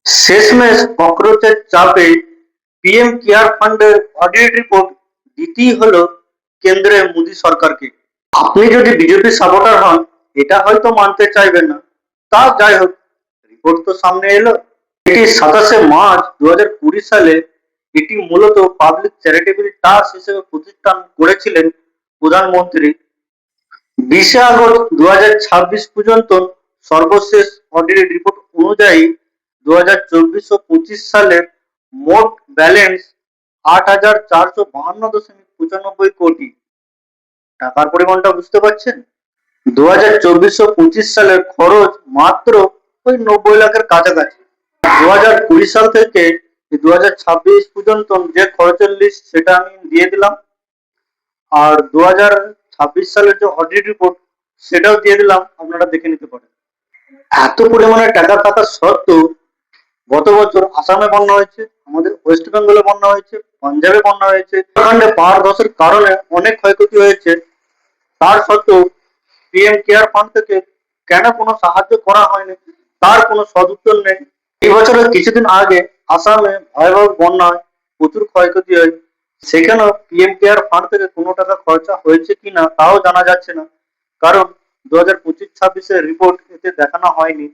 শেষমেশ ককরোচের চাপে PM care ফান্ডের অডিট রিপোর্ট দিতেই হলো কেন্দ্রের মোদী সরকারকে। আপনি যদি বিজেপি সাপোর্টার হন এটা হয়তো মানতে চাইবেন না, তা যাই হোক, রিপোর্ট তো সামনে এলো। এটি 27শে মার্চ 2020 সালে এটি মূলত পাবলিক চ্যারিটেবল ট্রাস্ট হিসেবে প্রতিষ্ঠা করেছিলেন প্রধানমন্ত্রী। 20শে আগস্ট 2026 পর্যন্ত সর্বশেষ অডিট রিপোর্ট অনুযায়ী 2024-25 সালের মোট ব্যালেন্স 8,452.95 কোটি। টাকার পরিমাণটা বুঝতে পারছেন? 2024-25 সালের খরচ মাত্র ওই 90 লাখের কাছাকাছি। 2020 সাল থেকে 2026 পর্যন্ত যে খরচের লিস্ট সেটা আমি দিয়ে দিলাম, আর 2026 সালের যে অডিট রিপোর্ট সেটাও দিয়ে দিলাম, আপনারা দেখে নিতে পারেন। এত পরিমাণে টাকা থাকা সত্ত্বেও গত বছর আসামে বন্যা হয়েছে, আমাদের ওয়েস্ট বেঙ্গলে বন্যা হয়েছে, পাঞ্জাবে বন্যা হয়েছে, উত্তরাখণ্ডে পাহাড় ধসের কারণে অনেক ক্ষয়ক্ষতি হয়েছে। তার সত্ত্বেও পিএম কেয়ার ফান্ড থেকে কেন কোনো সাহায্য করা হয়নি তার কোনো সদুত্তর নেই। এই বছরের কিছুদিন আগে আসামে ভয়াবহ বন্যায় প্রচুর ক্ষয়ক্ষতি হয়, সেখানেও পিএম কেয়ার ফান্ড থেকে কোনো টাকা খরচা হয়েছে কিনা তাও জানা যাচ্ছে না, কারণ 2025-26 রিপোর্ট এতে দেখানো হয়নি।